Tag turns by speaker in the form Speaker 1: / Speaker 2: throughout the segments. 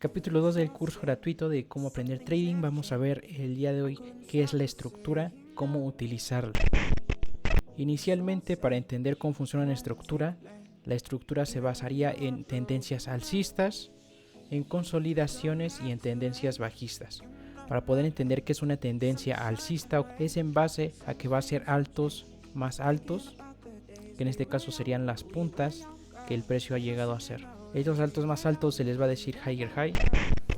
Speaker 1: Capítulo 2 del curso gratuito de cómo aprender trading. Vamos a ver el día de hoy qué es la estructura, cómo utilizarla. Inicialmente, para entender cómo funciona una estructura, la estructura se basaría en tendencias alcistas, en consolidaciones y en tendencias bajistas. Para poder entender qué es una tendencia alcista, es en base a que va a ser altos más altos, que en este caso serían las puntas que el precio ha llegado a hacer. Estos altos más altos se les va a decir higher high.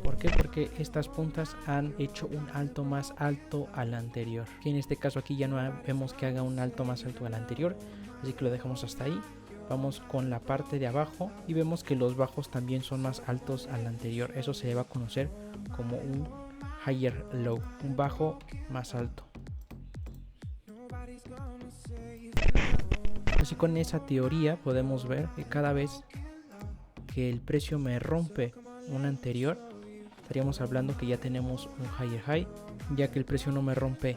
Speaker 1: ¿Por qué? Porque estas puntas han hecho un alto más alto al anterior. Que en este caso aquí ya no vemos que haga un alto más alto al anterior, así que lo dejamos hasta ahí. Vamos con la parte de abajo y vemos que los bajos también son más altos al anterior. Eso se le va a conocer como un higher low, un bajo más alto. Así con esa teoría podemos ver que cada vez que el precio me rompe un anterior, estaríamos hablando que ya tenemos un higher high. Ya que el precio no me rompe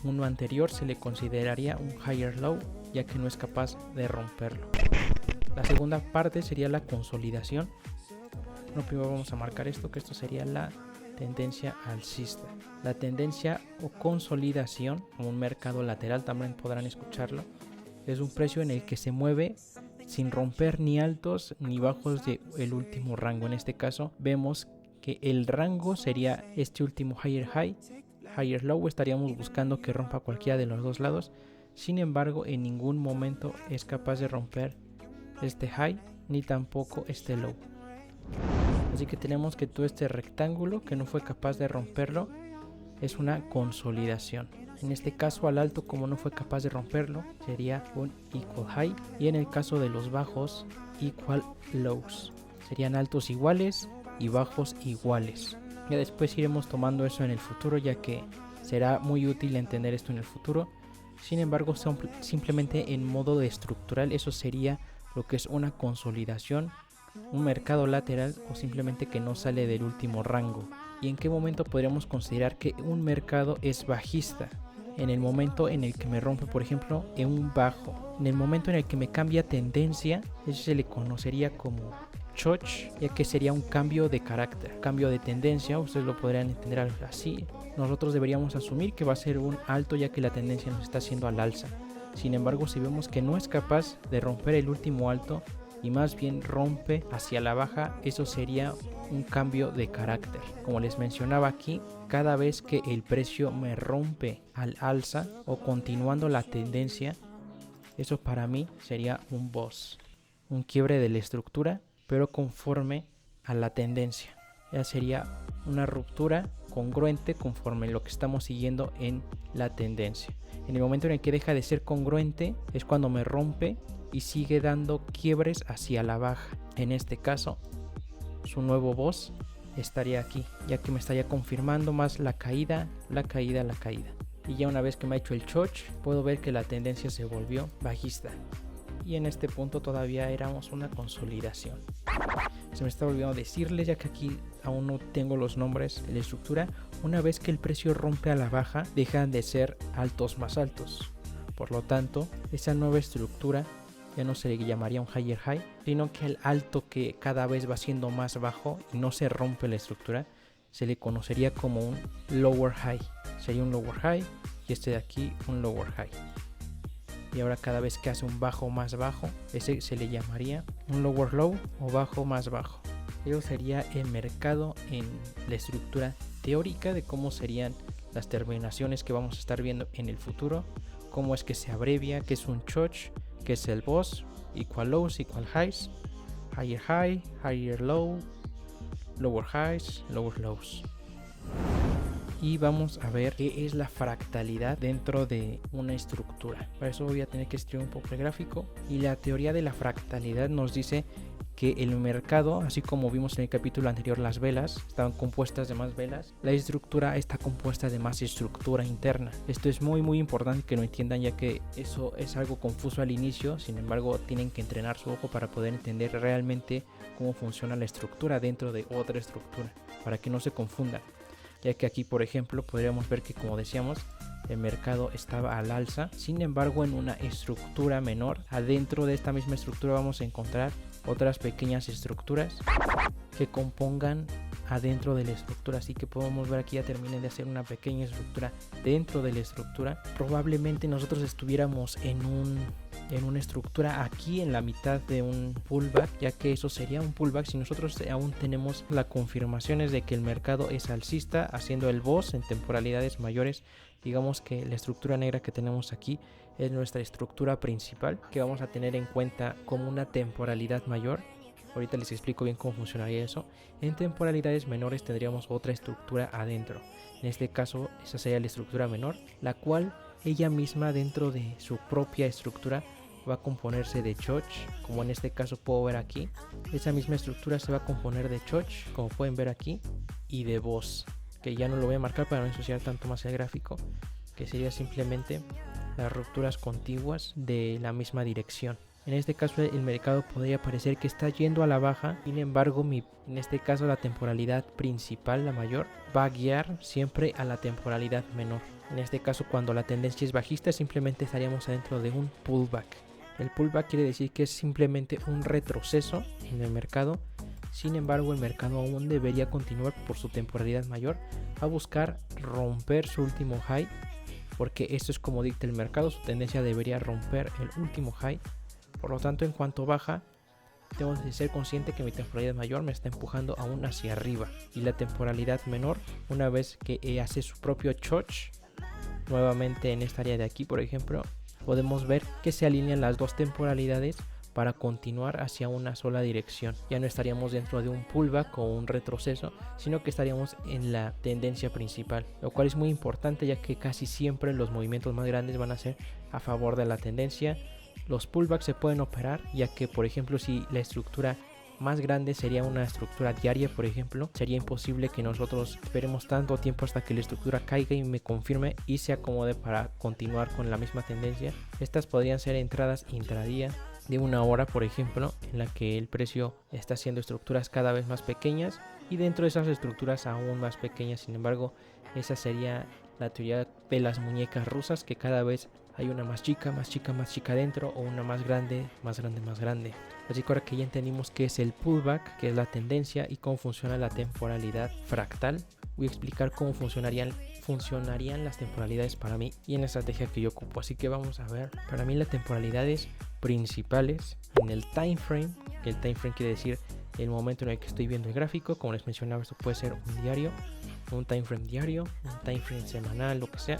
Speaker 1: uno anterior, se le consideraría un higher low, ya que no es capaz de romperlo. La segunda parte sería la consolidación. No, primero vamos a marcar esto, que esto sería la tendencia alcista. La tendencia o consolidación, como un mercado lateral, también podrán escucharlo, es un precio en el que se mueve sin romper ni altos ni bajos del último rango. En este caso vemos que el rango sería este último higher high, higher low. Estaríamos buscando que rompa cualquiera de los dos lados. Sin embargo, en ningún momento es capaz de romper este high ni tampoco este low. Así que tenemos que todo este rectángulo que no fue capaz de romperlo es una consolidación. En este caso al alto, como no fue capaz de romperlo, sería un equal high, y en el caso de los bajos, equal lows. Serían altos iguales y bajos iguales. Ya después iremos tomando eso en el futuro, ya que será muy útil entender esto en el futuro. Sin embargo, simplemente en modo de estructural, eso sería lo que es una consolidación, un mercado lateral o simplemente que no sale del último rango. ¿Y en qué momento podríamos considerar que un mercado es bajista? En el momento en el que me rompe, por ejemplo, en un bajo. En el momento en el que me cambia tendencia, eso se le conocería como choch, ya que sería un cambio de carácter, cambio de tendencia. Ustedes lo podrían entender así. Nosotros deberíamos asumir que va a ser un alto, ya que la tendencia nos está haciendo al alza. Sin embargo, si vemos que no es capaz de romper el último alto y más bien rompe hacia la baja, eso sería un cambio de carácter. Como les mencionaba aquí, cada vez que el precio me rompe al alza o continuando la tendencia, eso para mí sería un bust, un quiebre de la estructura, pero conforme a la tendencia. Ya sería una ruptura congruente conforme lo que estamos siguiendo en la tendencia. En el momento en el que deja de ser congruente es cuando me rompe y sigue dando quiebres hacia la baja. En este caso, su nuevo bust estaría aquí, ya que me estaría confirmando más la caída, la caída, la caída. Y ya una vez que me ha hecho el choch, puedo ver que la tendencia se volvió bajista. Y en este punto todavía éramos una consolidación. Se me está olvidando decirles, ya que aquí aún no tengo los nombres de la estructura. Una vez que el precio rompe a la baja, dejan de ser altos más altos. Por lo tanto, esa nueva estructura ya no se le llamaría un higher high, sino que el alto que cada vez va siendo más bajo y no se rompe la estructura, se le conocería como un lower high. Sería un lower high y este de aquí un lower high. Y ahora cada vez que hace un bajo más bajo, ese se le llamaría un lower low o bajo más bajo. Eso sería el mercado en la estructura teórica de cómo serían las terminaciones que vamos a estar viendo en el futuro, cómo es que se abrevia, qué es un choch, que es el bust, equal lows, equal highs, higher high, higher low, lower highs, lower lows. Y vamos a ver qué es la fractalidad dentro de una estructura. Para eso voy a tener que escribir un poco el gráfico. Y la teoría de la fractalidad nos dice que el mercado, así como vimos en el capítulo anterior, las velas estaban compuestas de más velas, la estructura está compuesta de más estructura interna. Esto es muy importante que lo entiendan, ya que eso es algo confuso al inicio. Sin embargo, tienen que entrenar su ojo para poder entender realmente cómo funciona la estructura dentro de otra estructura, para que no se confundan. Ya que aquí, por ejemplo, podríamos ver que, como decíamos, el mercado estaba al alza. Sin embargo, en una estructura menor, adentro de esta misma estructura vamos a encontrar otras pequeñas estructuras que compongan adentro de la estructura. Así que podemos ver aquí ya terminé de hacer una pequeña estructura dentro de la estructura. Probablemente nosotros estuviéramos en una estructura aquí en la mitad de un pullback, ya que eso sería un pullback si nosotros aún tenemos las confirmaciones de que el mercado es alcista, haciendo el boss en temporalidades mayores. Digamos que la estructura negra que tenemos aquí es nuestra estructura principal, que vamos a tener en cuenta como una temporalidad mayor. Ahorita les explico bien cómo funcionaría eso. En temporalidades menores tendríamos otra estructura adentro. En este caso esa sería la estructura menor, la cual ella misma dentro de su propia estructura va a componerse de choch, como en este caso puedo ver aquí. Esa misma estructura se va a componer de choch, como pueden ver aquí, y de boss, que ya no lo voy a marcar para no ensuciar tanto más el gráfico, que sería simplemente las rupturas contiguas de la misma dirección. En este caso el mercado podría parecer que está yendo a la baja, sin embargo en este caso la temporalidad principal, la mayor, va a guiar siempre a la temporalidad menor. En este caso cuando la tendencia es bajista simplemente estaríamos adentro de un pullback. El pullback quiere decir que es simplemente un retroceso en el mercado. Sin embargo el mercado aún debería continuar por su temporalidad mayor a buscar romper su último high, porque esto es como dicta el mercado, su tendencia debería romper el último high. Por lo tanto, en cuanto baja, tengo que ser consciente que mi temporalidad mayor me está empujando aún hacia arriba, y la temporalidad menor, una vez que hace su propio choch, nuevamente en esta área de aquí, por ejemplo, podemos ver que se alinean las dos temporalidades para continuar hacia una sola dirección. Ya no estaríamos dentro de un pullback o un retroceso, sino que estaríamos en la tendencia principal, lo cual es muy importante, ya que casi siempre los movimientos más grandes van a ser a favor de la tendencia. Los pullbacks se pueden operar, ya que por ejemplo si la estructura más grande sería una estructura diaria, por ejemplo, sería imposible que nosotros esperemos tanto tiempo hasta que la estructura caiga y me confirme y se acomode para continuar con la misma tendencia. Estas podrían ser entradas intradía de una hora, por ejemplo, en la que el precio está haciendo estructuras cada vez más pequeñas, y dentro de esas estructuras aún más pequeñas. Sin embargo, esa sería la teoría de las muñecas rusas, que cada vez hay una más chica, más chica, más chica dentro, o una más grande, más grande, más grande. Así que ahora que ya entendimos qué es el pullback, qué es la tendencia y cómo funciona la temporalidad fractal, voy a explicar cómo funcionarían las temporalidades para mí y en la estrategia que yo ocupo. Así que vamos a ver, para mí las temporalidades principales en el time frame, que el time frame quiere decir el momento en el que estoy viendo el gráfico. Como les mencionaba, esto puede ser un diario, un time frame diario, un time frame semanal, lo que sea.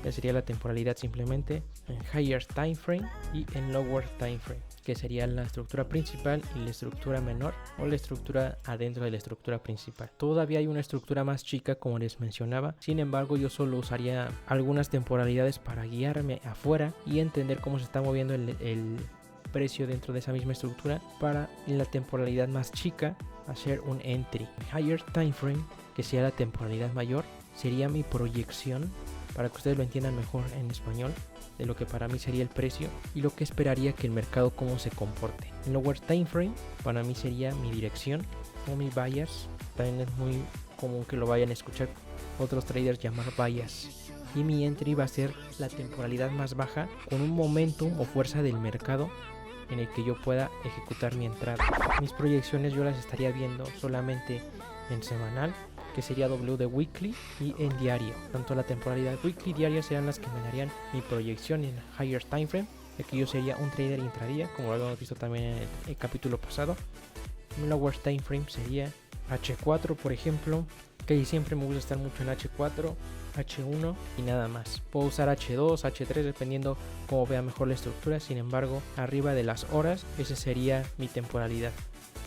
Speaker 1: Ya sería la temporalidad simplemente en higher time frame y en lower time frame, que sería la estructura principal y la estructura menor, o la estructura adentro de la estructura principal. Todavía hay una estructura más chica, como les mencionaba. Sin embargo, yo solo usaría algunas temporalidades para guiarme afuera y entender cómo se está moviendo el precio dentro de esa misma estructura, para en la temporalidad más chica hacer un entry. Higher time frame, que sea la temporalidad mayor, sería mi proyección, para que ustedes lo entiendan mejor en español, de lo que para mí sería el precio y lo que esperaría que el mercado cómo se comporte. En lower time frame para mí sería mi dirección o mi bias. También es muy común que lo vayan a escuchar otros traders llamar bias. Y mi entry va a ser la temporalidad más baja, con un momentum o fuerza del mercado en el que yo pueda ejecutar mi entrada. Mis proyecciones yo las estaría viendo solamente en semanal, que sería W de weekly, y en diario. Tanto la temporalidad weekly y diaria serán las que me darían mi proyección en higher time frame, ya que yo sería un trader intradía, como lo habíamos visto también en el capítulo pasado. En lower time frame sería H4, por ejemplo, que siempre me gusta estar mucho en H4, H1 y nada más. Puedo usar H2, H3 dependiendo cómo vea mejor la estructura. Sin embargo, arriba de las horas, esa sería mi temporalidad.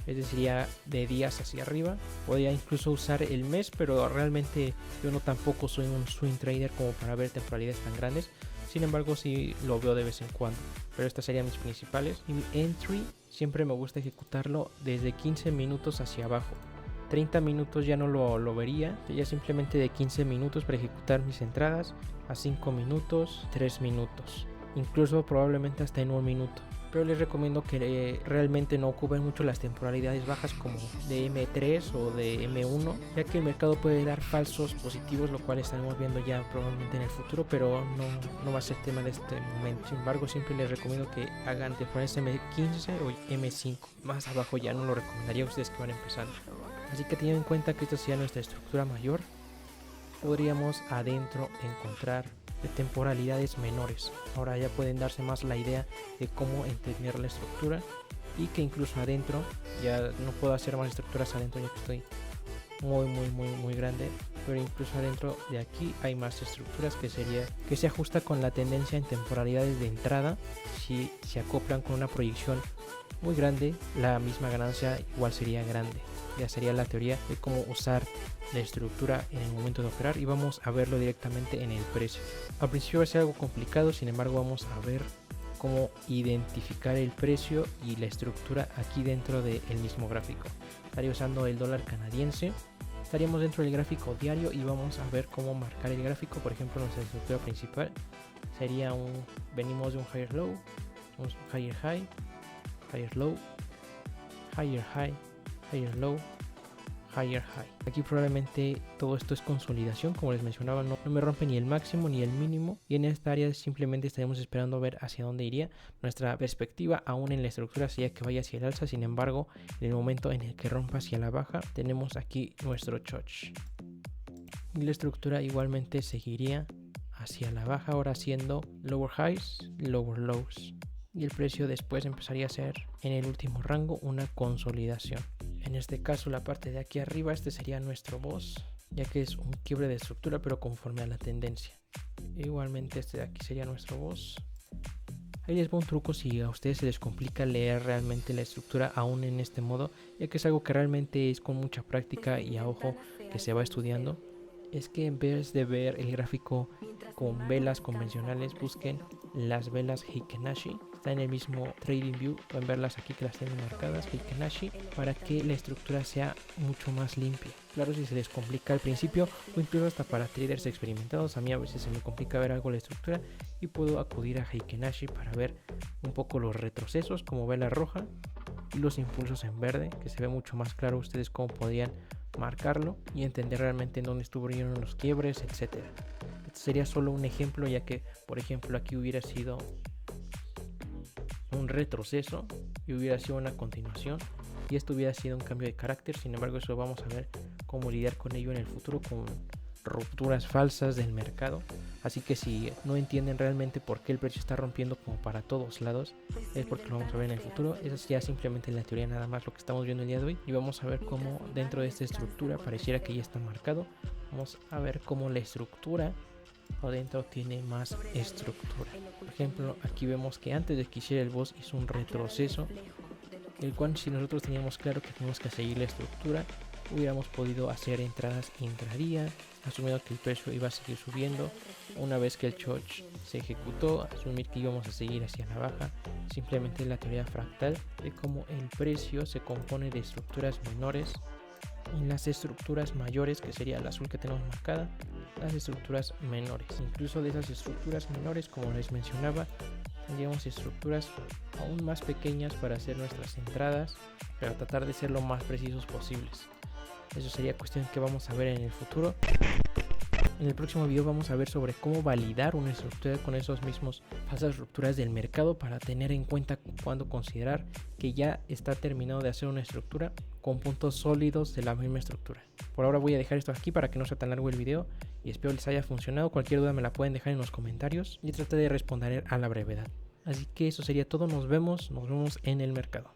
Speaker 1: Es decir, de días hacia arriba. Podría incluso usar el mes, pero realmente yo no tampoco soy un swing trader como para ver temporalidades tan grandes. Sin embargo, sí lo veo de vez en cuando. Pero estas serían mis principales. Y mi entry siempre me gusta ejecutarlo desde 15 minutos hacia abajo. 30 minutos ya no lo vería. Sería simplemente de 15 minutos para ejecutar mis entradas, a 5 minutos, 3 minutos. Incluso probablemente hasta en 1 minuto. pero les recomiendo que realmente no ocupen mucho las temporalidades bajas como de M3 o de M1, ya que el mercado puede dar falsos positivos, lo cual estaremos viendo ya probablemente en el futuro, pero no va a ser tema de este momento. Sin embargo, siempre les recomiendo que hagan temporales M15 o M5. Más abajo ya no lo recomendaría a ustedes que van empezando. Así que teniendo en cuenta que esta sería nuestra estructura mayor, podríamos adentro encontrar de temporalidades menores. Ahora ya pueden darse más la idea de cómo entender la estructura, y que incluso adentro ya no puedo hacer más estructuras adentro ya que estoy muy grande, pero incluso adentro de aquí hay más estructuras que se ajusta con la tendencia en temporalidades de entrada. Si se acoplan con una proyección muy grande, la misma ganancia igual sería grande. Ya sería la teoría de cómo usar la estructura en el momento de operar, y vamos a verlo directamente en el precio. Al principio va a ser algo complicado, sin embargo vamos a ver cómo identificar el precio y la estructura aquí dentro del mismo gráfico. Estaría usando el dólar canadiense, estaríamos dentro del gráfico diario y vamos a ver cómo marcar el gráfico. Por ejemplo, nuestra estructura principal sería venimos de un higher low, un higher high, higher low, higher high, higher low, higher high. Aquí probablemente todo esto es consolidación, como les mencionaba, no me rompe ni el máximo ni el mínimo, y en esta área simplemente estaremos esperando ver hacia dónde iría. Nuestra perspectiva aún en la estructura sería que vaya hacia el alza, sin embargo en el momento en el que rompa hacia la baja tenemos aquí nuestro choch, y la estructura igualmente seguiría hacia la baja, ahora haciendo lower highs, lower lows, y el precio después empezaría a ser en el último rango una consolidación. En este caso la parte de aquí arriba, este sería nuestro boss, ya que es un quiebre de estructura pero conforme a la tendencia. Igualmente este de aquí sería nuestro boss. Ahí les va un truco si a ustedes se les complica leer realmente la estructura aún en este modo, ya que es algo que realmente es con mucha práctica y a ojo que se va estudiando. Es que en vez de ver el gráfico con velas convencionales, busquen las velas Heikin-Ashi. Está en el mismo Trading View, pueden verlas aquí que las tienen marcadas, Heikin-Ashi, para que la estructura sea mucho más limpia. Claro, si se les complica al principio o incluso hasta para traders experimentados, a mí a veces se me complica ver algo la estructura y puedo acudir a Heikin-Ashi para ver un poco los retrocesos como vela roja y los impulsos en verde, que se ve mucho más claro ustedes cómo podrían marcarlo y entender realmente en dónde estuvieron los quiebres, etcétera. Este sería solo un ejemplo, ya que por ejemplo aquí hubiera sido un retroceso y hubiera sido una continuación, y esto hubiera sido un cambio de carácter. Sin embargo, eso vamos a ver cómo lidiar con ello en el futuro, con rupturas falsas del mercado. Así que si no entienden realmente por qué el precio está rompiendo como para todos lados, es porque lo vamos a ver en el futuro. Eso es ya simplemente la teoría nada más lo que estamos viendo el día de hoy, y vamos a ver cómo dentro de esta estructura pareciera que ya está marcado. Vamos a ver cómo la estructura adentro tiene más estructura. Por ejemplo, aquí vemos que antes de que hiciera el boss hizo un retroceso, el cual si nosotros teníamos claro que tenemos que seguir la estructura, hubiéramos podido hacer entradas intradía, asumiendo que el precio iba a seguir subiendo. Una vez que el choch se ejecutó, asumir que íbamos a seguir hacia la baja. Simplemente la teoría fractal de cómo el precio se compone de estructuras menores, y las estructuras mayores, que sería el azul que tenemos marcada, las estructuras menores. Incluso de esas estructuras menores, como les mencionaba, tendríamos estructuras aún más pequeñas para hacer nuestras entradas, pero tratar de ser lo más precisos posibles. Eso sería cuestión que vamos a ver en el futuro. En el próximo video vamos a ver sobre cómo validar una estructura con esos mismos falsas rupturas del mercado, para tener en cuenta cuándo considerar que ya está terminado de hacer una estructura con puntos sólidos de la misma estructura. Por ahora voy a dejar esto aquí para que no sea tan largo el video, y espero les haya funcionado. Cualquier duda me la pueden dejar en los comentarios y trataré de responder a la brevedad. Así que eso sería todo, nos vemos en el mercado.